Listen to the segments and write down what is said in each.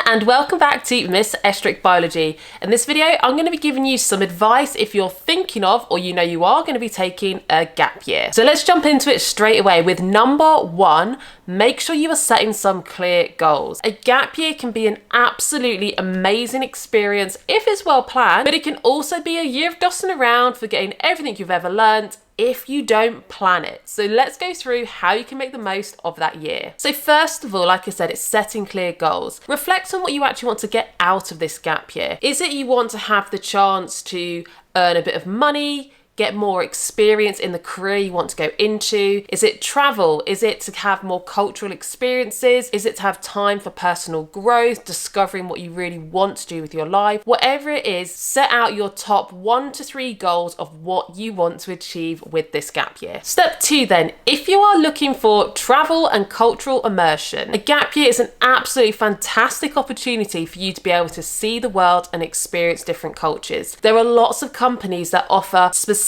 and welcome back to Miss Estruch Biology. In this video, I'm going to be giving you some advice if you're thinking of, or you know you are going to be taking a gap year. So let's jump into it straight away with number one. Make sure you are setting some clear goals. A gap year can be an absolutely amazing experience if it's well planned, but it can also be a year of dusting around, forgetting everything you've ever learned if you don't plan it. So let's go through how you can make the most of that year. So first of all, like I said, it's setting clear goals. Reflect on what you actually want to get out of this gap year. Is it you want to have the chance to earn a bit of money, get more experience in the career you want to go into? Is it travel? Is it to have more cultural experiences? Is it to have time for personal growth, discovering what you really want to do with your life? Whatever it is, set out your top 1 to 3 goals of what you want to achieve with this gap year. Step 2 then, if you are looking for travel and cultural immersion, a gap year is an absolutely fantastic opportunity for you to be able to see the world and experience different cultures. There are lots of companies that offer specifically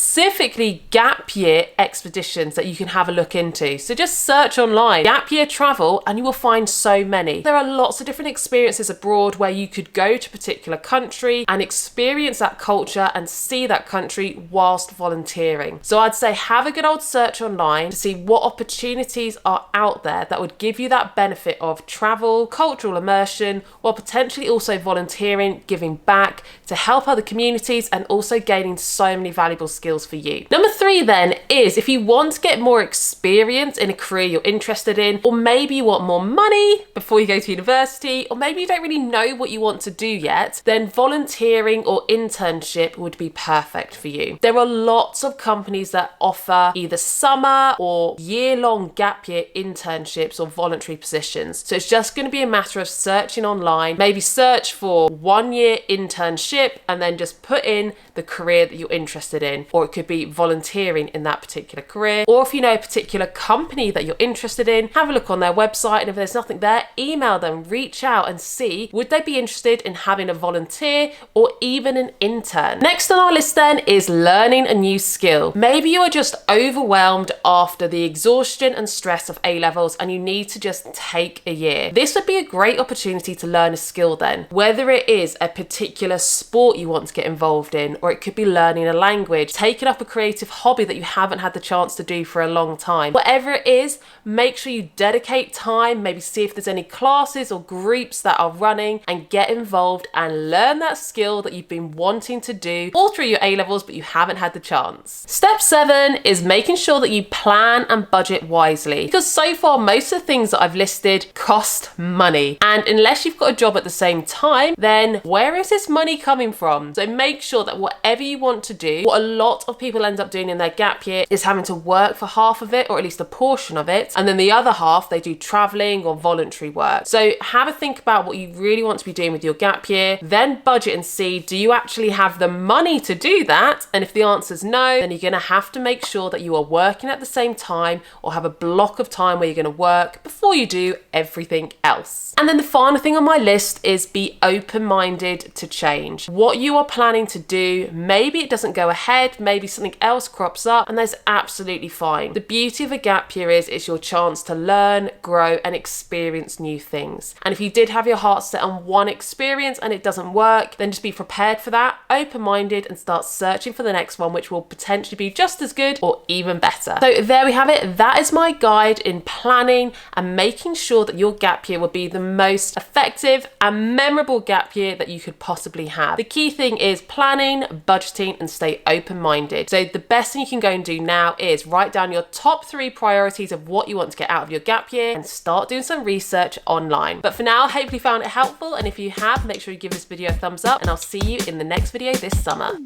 gap year expeditions that you can have a look into. So just search online gap year travel and you will find so many. There are lots of different experiences abroad where you could go to a particular country and experience that culture and see that country whilst volunteering. So I'd say have a good old search online to see what opportunities are out there that would give you that benefit of travel, cultural immersion, while potentially also volunteering, giving back to help other communities and also gaining so many valuable skills for you. Number 3 then is if you want to get more experience in a career you're interested in, or maybe you want more money before you go to university, or maybe you don't really know what you want to do yet, then volunteering or internship would be perfect for you. There are lots of companies that offer either summer or year-long gap year internships or voluntary positions. So it's just going to be a matter of searching online, maybe search for 1-year internship and then just put in the career that you're interested in, or it could be volunteering in that particular career. Or if you know a particular company that you're interested in, have a look on their website, and if there's nothing there, email them, reach out and see would they be interested in having a volunteer or even an intern. Next on our list then is learning a new skill. Maybe you are just overwhelmed after the exhaustion and stress of A-levels and you need to just take a year. This would be a great opportunity to learn a skill then, whether it is a particular sport you want to get involved in, or it could be learning a language, taking up a creative hobby that you haven't had the chance to do for a long time. Whatever it is, make sure you dedicate time, maybe see if there's any classes or groups that are running, and get involved and learn that skill that you've been wanting to do all through your A-levels but you haven't had the chance. Step 7 is making sure that you plan and budget wisely, because so far most of the things that I've listed cost money, and unless you've got a job at the same time, then where is this money coming from? So make sure that whatever you want to do, what a lot of people end up doing in their gap year is having to work for half of it, or at least a portion of it, and then the other half they do traveling or voluntary work. So have a think about what you really want to be doing with your gap year, then budget and see, do you actually have the money to do that? And if the answer is no, then you're going to have to make sure that you are working at the same time, or have a block of time where you're going to work before you do everything else. And then the final thing on my list is be open-minded to change. What you are planning to do, maybe it doesn't go ahead, maybe something else crops up, and that's absolutely fine. The beauty of a gap year is it's your chance to learn, grow, and experience new things. And if you did have your heart set on one experience and it doesn't work, then just be prepared for that, open-minded, and start searching for the next one, which will potentially be just as good or even better. So there we have it. That is my guide in planning and making sure that your gap year will be the most effective and memorable gap year that you could possibly have. The key thing is planning, budgeting, and stay open-minded. So the best thing you can go and do now is write down your top 3 priorities of what you want to get out of your gap year and start doing some research online. But for now, I hope you found it helpful, and if you have, make sure you give this video a thumbs up, and I'll see you in the next video this summer.